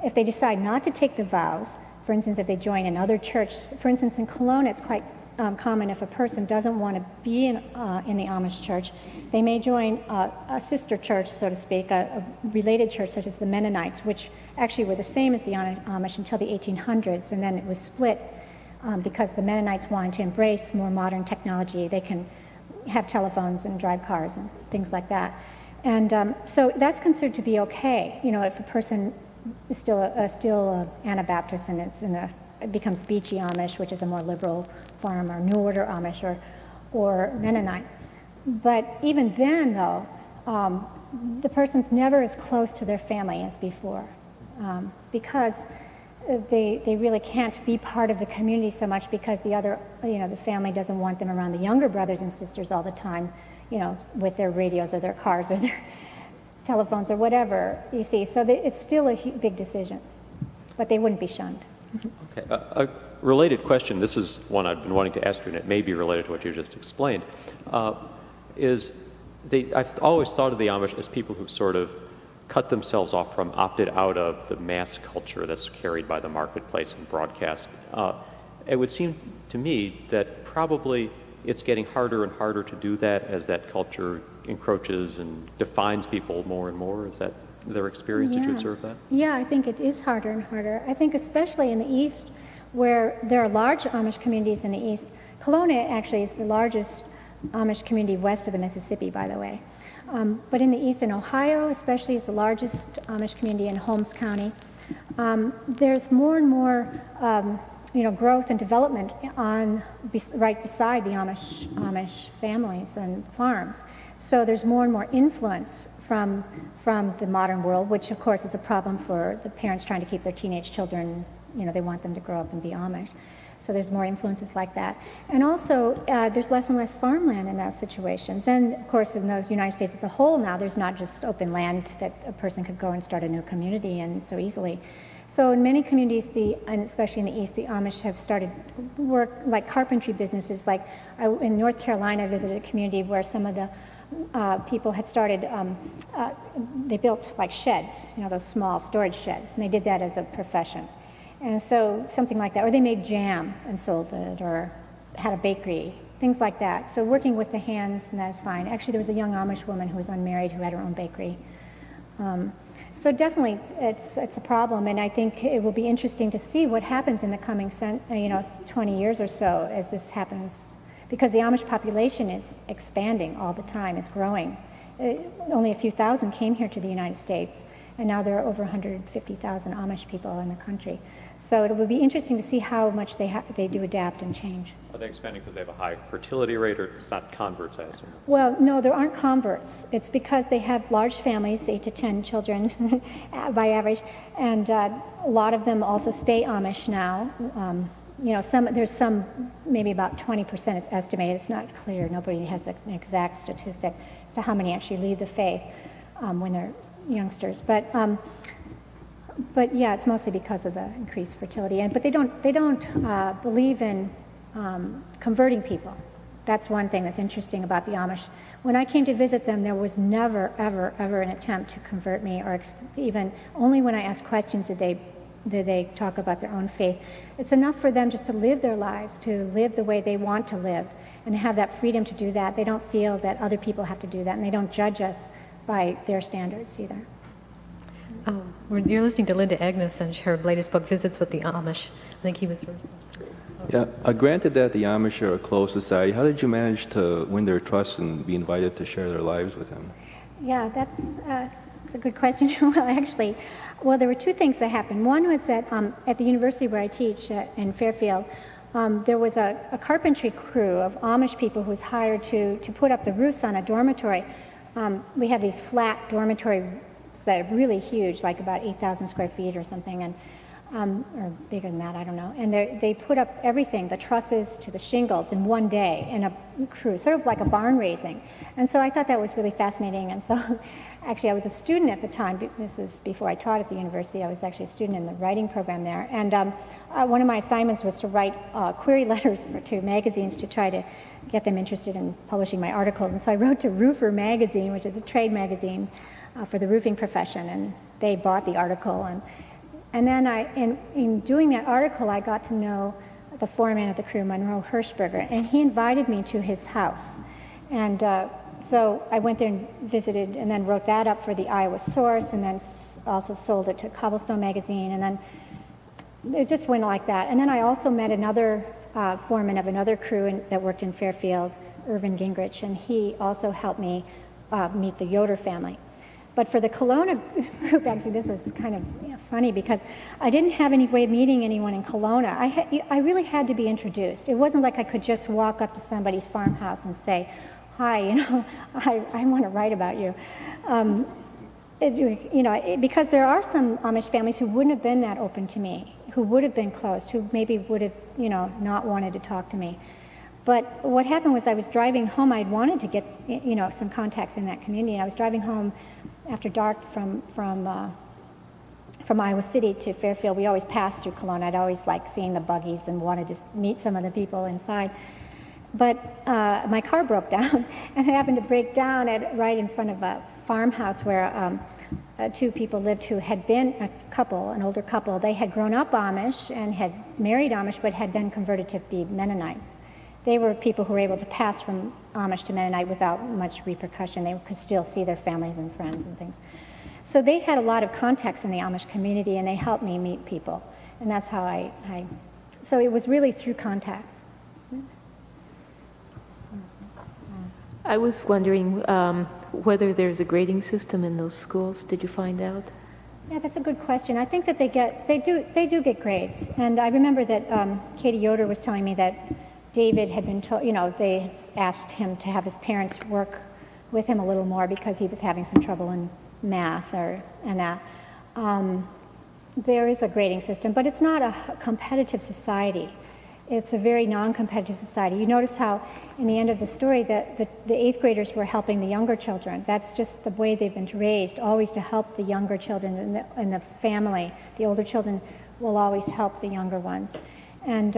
If they decide not to take the vows, for instance, if they join another church, for instance, in Kelowna, it's quite common if a person doesn't want to be in the Amish church, they may join a sister church, so to speak, a related church such as the Mennonites, which actually were the same as the Amish until the 1800s, and then it was split because the Mennonites wanted to embrace more modern technology. They can have telephones and drive cars and things like that. And so that's considered to be okay, if a person is still Anabaptist and it becomes Beachy Amish, which is a more liberal form, or New Order Amish, or Mennonite. But even then, though, the person's never as close to their family as before, because they really can't be part of the community so much, because the family doesn't want them around the younger brothers and sisters all the time, with their radios or their cars or their telephones or whatever, you see. So it's still a big decision, but they wouldn't be shunned. Okay. A related question, this is one I've been wanting to ask you, and it may be related to what you just explained, I've always thought of the Amish as people who've sort of cut themselves off from, opted out of the mass culture that's carried by the marketplace and broadcast. It would seem to me that probably it's getting harder and harder to do that as that culture encroaches and defines people more and more. Is that their experience? Did you observe that? Yeah, I think it is harder and harder. I think especially in the East, where there are large Amish communities in the East. Kelowna actually is the largest Amish community west of the Mississippi, by the way. But in the East, in Ohio especially, is the largest Amish community in Holmes County. There's more and more growth and development right beside the Amish families and farms. So there's more and more influence from the modern world, which of course is a problem for the parents trying to keep their teenage children. They want them to grow up and be Amish. So there's more influences like that. And also, there's less and less farmland in those situations. And of course, in the United States as a whole now, there's not just open land that a person could go and start a new community in so easily. So in many communities, and especially in the East, the Amish have started work like carpentry businesses. Like in North Carolina, I visited a community where some of the people had started, they built like sheds, those small storage sheds, and they did that as a profession. And so something like that, or they made jam and sold it, or had a bakery, things like that. So working with the hands, and that's fine. Actually, there was a young Amish woman who was unmarried who had her own bakery. So definitely, it's a problem, and I think it will be interesting to see what happens in the coming 20 years or so as this happens, because the Amish population is expanding all the time. It's growing. Only a few thousand came here to the United States, and now there are over 150,000 Amish people in the country. So it will be interesting to see how much they do adapt and change. Are they expanding because they have a high fertility rate, or it's not converts, I assume? Well, no, there aren't converts. It's because they have large families, 8 to 10 children by average, and a lot of them also stay Amish now. there's some, maybe about 20%, it's estimated, it's not clear, nobody has an exact statistic as to how many actually leave the faith when they're youngsters. But yeah, it's mostly because of the increased fertility. But they don't believe in converting people. That's one thing that's interesting about the Amish. When I came to visit them, there was never, ever, ever an attempt to convert me, or even only when I asked questions did they talk about their own faith. It's enough for them just to live their lives, to live the way they want to live, and have that freedom to do that. They don't feel that other people have to do that, and they don't judge us by their standards either. You're listening to Linda Egenes and her latest book, Visits with the Amish. I think he was first. Yeah, granted that the Amish are a closed society, how did you manage to win their trust and be invited to share their lives with them? Yeah, that's a good question. Well, there were two things that happened. One was that at the university where I teach in Fairfield, there was a carpentry crew of Amish people who was hired to put up the roofs on a dormitory. We have these flat dormitories that are really huge, like about 8,000 square feet or something, and or bigger than that, I don't know. And they put up everything, the trusses to the shingles, in one day in a crew, sort of like a barn raising. And so I thought that was really fascinating. And so actually I was a student at the time. This was before I taught at the university. I was actually a student in the writing program there. And one of my assignments was to write query letters to magazines to try to get them interested in publishing my articles. And so I wrote to Roofer magazine, which is a trade magazine for the roofing profession, and they bought the article. And then in doing that article, I got to know the foreman of the crew, Monroe Hirschberger, and he invited me to his house. And so I went there and visited, and then wrote that up for the Iowa Source, and then also sold it to Cobblestone magazine, and then it just went like that. And then I also met another foreman of another crew that worked in Fairfield, Irvin Gingrich, and he also helped me meet the Yoder family. But for the Kelowna group, actually, this was kind of funny because I didn't have any way of meeting anyone in Kelowna. I really had to be introduced. It wasn't like I could just walk up to somebody's farmhouse and say, "Hi, I want to write about you." Because there are some Amish families who wouldn't have been that open to me, who would have been closed, who maybe would have, not wanted to talk to me. But what happened was I was driving home. I'd wanted to get, some contacts in that community. And I was driving home after dark from Iowa City to Fairfield. We always passed through Kelowna. I'd always liked seeing the buggies and wanted to meet some of the people inside. But my car broke down, and it happened to break down right in front of a farmhouse where two people lived who had been an older couple. They had grown up Amish and had married Amish, but had then converted to be Mennonites. They were people who were able to pass from Amish to Mennonite without much repercussion. They could still see their families and friends and things. So they had a lot of contacts in the Amish community, and they helped me meet people. And that's how so it was really through contacts. I was wondering whether there's a grading system in those schools. Did you find out? Yeah, that's a good question. I think that they do get grades. And I remember that Katie Yoder was telling me that David had been told, they asked him to have his parents work with him a little more because he was having some trouble in math and that. There is a grading system, but it's not a competitive society. It's a very non-competitive society. You notice how in the end of the story that the 8th graders were helping the younger children. That's just the way they've been raised, always to help the younger children in the family. The older children will always help the younger ones. And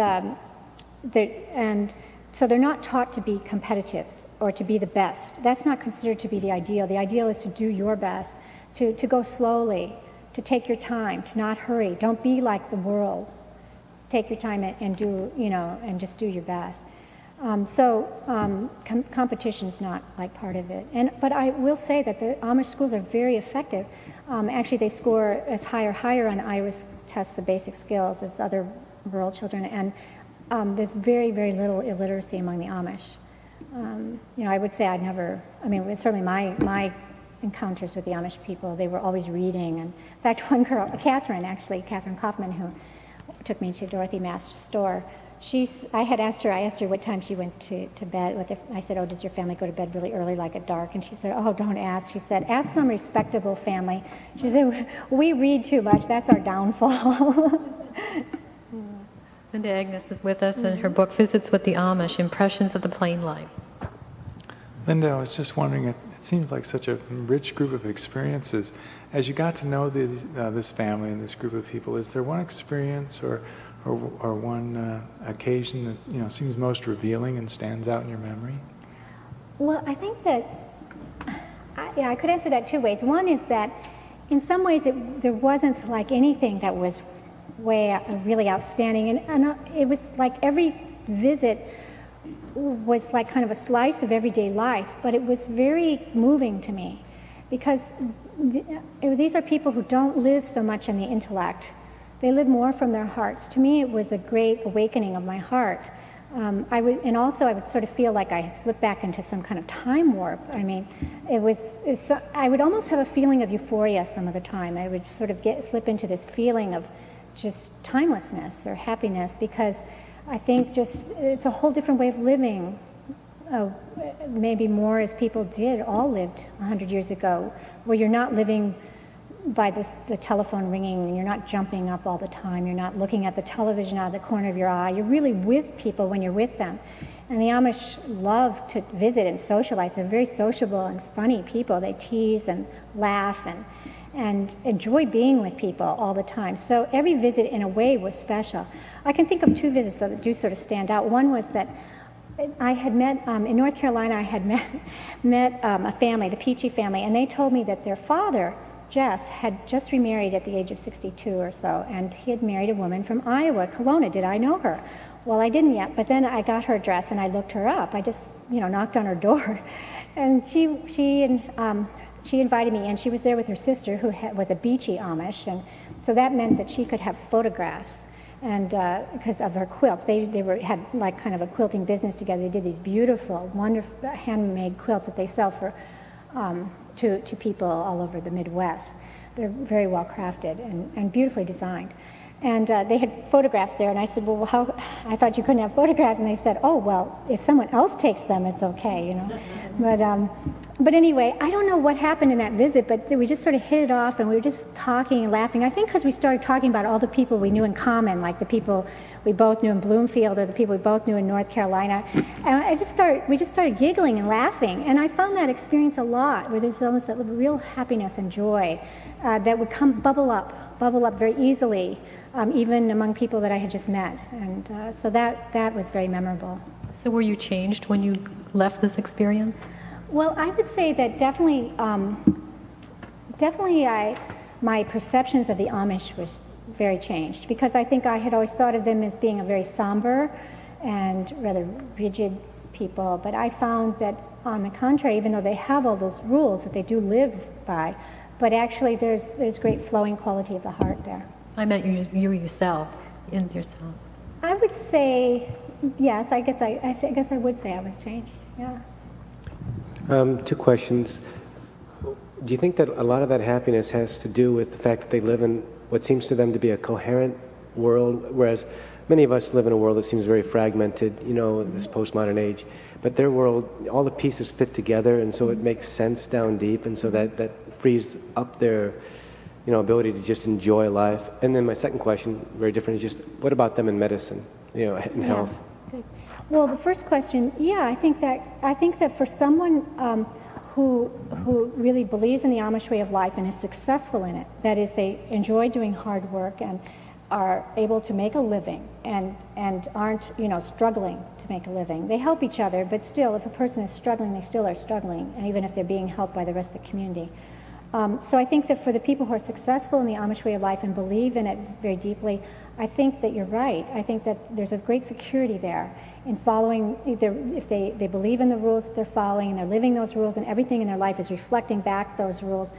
so they're not taught to be competitive or to be the best. That's not considered to be the ideal. The ideal is to do your best, to go slowly, to take your time, to not hurry. Don't be like the world. Take your time and do, and just do your best. Competition's not like part of it. But I will say that the Amish schools are very effective. Actually, they score as higher on Iowa's tests of basic skills as other rural children, and there's very, very little illiteracy among the Amish. I would say certainly my encounters with the Amish people, they were always reading. And in fact, one girl, Catherine Kaufman, who took me to Dorothy Mast's store, I asked her what time she went to bed. I said, "Oh, does your family go to bed really early, like at dark?" And she said, "Oh, don't ask." She said, "Ask some respectable family." She said, "We read too much. That's our downfall." Linda Egenes is with us in her book, Visits with the Amish, Impressions of the Plain Life. Linda, I was just wondering, it seems like such a rich group of experiences. As you got to know this family and this group of people, is there one experience or one occasion that seems most revealing and stands out in your memory? Well, I think that, I could answer that two ways. One is that in some ways there wasn't like anything that was really outstanding, and it was like every visit was like kind of a slice of everyday life, but it was very moving to me because these are people who don't live so much in the intellect. They live more from their hearts. To me, it was a great awakening of my heart. I would sort of feel like I had slipped back into some kind of time warp. I mean, I would almost have a feeling of euphoria some of the time. I would sort of slip into this feeling of just timelessness or happiness, because I think just it's a whole different way of living, maybe more as people all lived 100 years ago, where you're not living by the telephone ringing, and you're not jumping up all the time, you're not looking at the television out of the corner of your eye, you're really with people when you're with them. And the Amish love to visit and socialize. They're very sociable and funny people. They tease and laugh and enjoy being with people all the time. So every visit in a way was special. I can think of two visits that do sort of stand out. One was that I had met, in North Carolina, I had met a family, the Peachy family, and they told me that their father, Jess, had just remarried at the age of 62 or so, and he had married a woman from Iowa, Kelowna. Did I know her? Well, I didn't yet, but then I got her address and I looked her up. I just, knocked on her door, and she invited me, and she was there with her sister, who was a Beachy Amish, and so that meant that she could have photographs, and because of her quilts, they had like kind of a quilting business together. They did these beautiful, wonderful handmade quilts that they sell for to people all over the Midwest. They're very well crafted and beautifully designed. And they had photographs there, and I said, well, I thought you couldn't have photographs. And they said, oh, well, if someone else takes them, it's okay, But anyway, I don't know what happened in that visit, but we just sort of hit it off, and we were just talking and laughing. I think because we started talking about all the people we knew in common, like the people we both knew in Bloomfield or the people we both knew in North Carolina. And we just started giggling and laughing. And I found that experience a lot, where there's almost a real happiness and joy that would bubble up very easily, even among people that I had just met. And so that was very memorable. So were you changed when you left this experience? Well, I would say that definitely my perceptions of the Amish was very changed, because I think I had always thought of them as being a very somber and rather rigid people, but I found that on the contrary, even though they have all those rules that they do live by, but actually there's great flowing quality of the heart there. I meant you yourself, in yourself. I would say, yes, I guess I would say I was changed, yeah. Two questions. Do you think that a lot of that happiness has to do with the fact that they live in what seems to them to be a coherent world, whereas many of us live in a world that seems very fragmented, in this postmodern age, but their world, all the pieces fit together, and so it makes sense down deep, and so that frees up their ability to just enjoy life. And then my second question, very different, is just what about them in medicine, in health? Well, the first question, yeah, I think that for someone who really believes in the Amish way of life and is successful in it, that is, they enjoy doing hard work and are able to make a living and aren't struggling to make a living. They help each other, but still, if a person is struggling, they still are struggling, and even if they're being helped by the rest of the community. So I think that for the people who are successful in the Amish way of life and believe in it very deeply, I think that you're right. I think that there's a great security there in following, if they believe in the rules that they're following, and they're living those rules, and everything in their life is reflecting back those rules,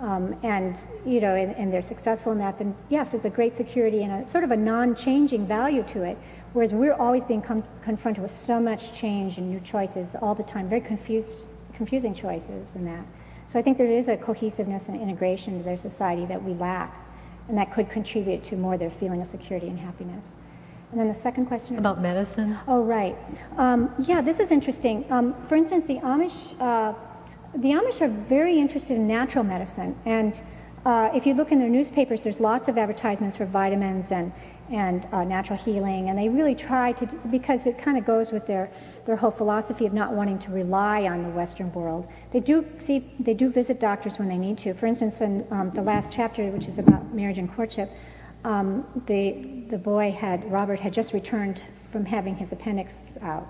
and they're successful in that, then yes, there's a great security and a sort of a non-changing value to it, whereas we're always being confronted with so much change and new choices all the time, very confusing choices in that. So I think there is a cohesiveness and integration to their society that we lack, and that could contribute to more their feeling of security and happiness. And then the second question? About medicine? Oh, right. Yeah, this is interesting. For instance, the Amish are very interested in natural medicine, and if you look in their newspapers, there's lots of advertisements for vitamins and natural healing, and they really try to, because it kind of goes with their whole philosophy of not wanting to rely on the Western world. They do visit doctors when they need to. For instance, in the last chapter, which is about marriage and courtship, the boy Robert had just returned from having his appendix out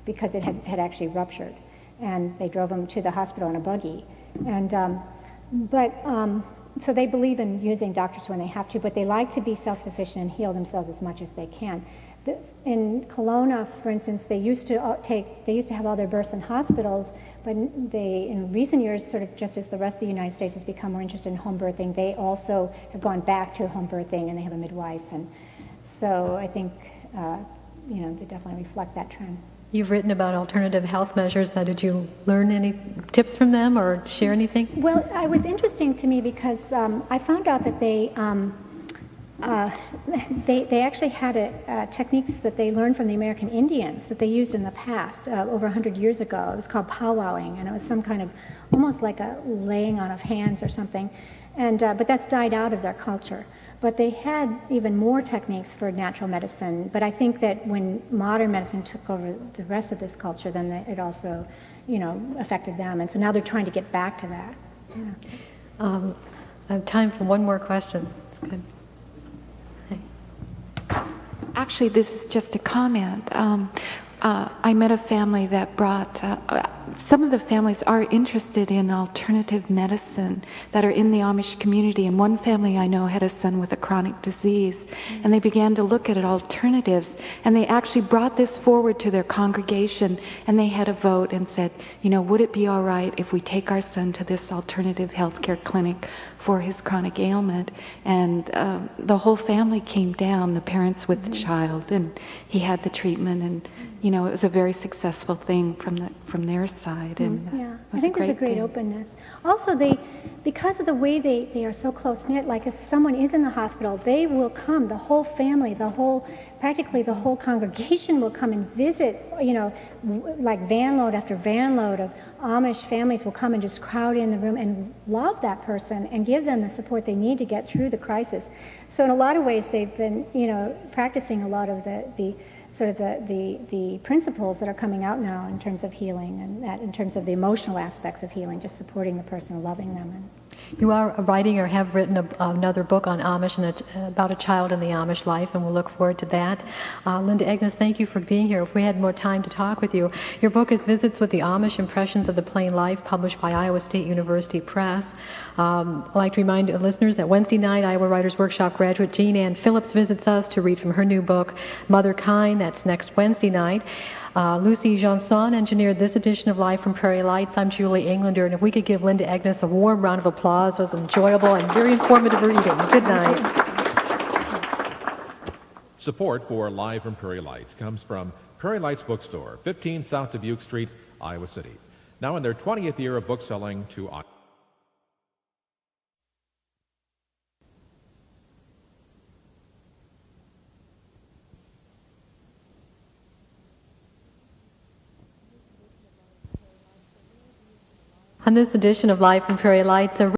because it had actually ruptured, and they drove him to the hospital in a buggy. And so they believe in using doctors when they have to, but they like to be self-sufficient and heal themselves as much as they can. In Kelowna, for instance, they used to have all their births in hospitals, but in recent years, sort of just as the rest of the United States has become more interested in home birthing, they also have gone back to home birthing, and they have a midwife. And so I think they definitely reflect that trend. You've written about alternative health measures. Did you learn any tips from them or share anything? Well, it was interesting to me because I found out that they actually had techniques that they learned from the American Indians that they used in the past, over 100 years ago. It was called powwowing, and it was some kind of, almost like a laying on of hands or something. And but that's died out of their culture. But they had even more techniques for natural medicine. But I think that when modern medicine took over the rest of this culture, then it also, affected them. And so now they're trying to get back to that. Yeah. I have time for one more question. That's good. Actually, this is just a comment. I met a family that brought, some of the families are interested in alternative medicine that are in the Amish community. And one family I know had a son with a chronic disease, and they began to look at alternatives. And they actually brought this forward to their congregation, and they had a vote and said, would it be all right if we take our son to this alternative healthcare clinic for his chronic ailment? And the whole family came down, the parents with the child, and he had the treatment, and it was a very successful thing from their side. And yeah, I think there's a great openness. Also, because of the way they are so close knit, like if someone is in the hospital, they will come. The whole family, practically the whole congregation will come and visit. Like van load after van load of Amish families will come and just crowd in the room and love that person and give them the support they need to get through the crisis. So in a lot of ways, they've been, practicing a lot of the principles that are coming out now in terms of healing, and that in terms of the emotional aspects of healing, just supporting the person, loving them. You are writing or have written another book on Amish and about a child in the Amish life, and we'll look forward to that. Linda Egenes, thank you for being here. If we had more time to talk with you. Your book is Visits with the Amish, Impressions of the Plain Life, published by Iowa State University Press. I'd like to remind listeners that Wednesday night, Iowa Writers Workshop graduate Jean Ann Phillips visits us to read from her new book, Mother Kind. That's next Wednesday night. Lucy Janson engineered this edition of Live from Prairie Lights. I'm Julie Englander, and if we could give Linda Egenes a warm round of applause, it was enjoyable and very informative reading. Good night. Support for Live from Prairie Lights comes from Prairie Lights Bookstore, 15 South Dubuque Street, Iowa City. Now in their 20th year of bookselling to Iowa. On this edition of Live from Prairie Lights, a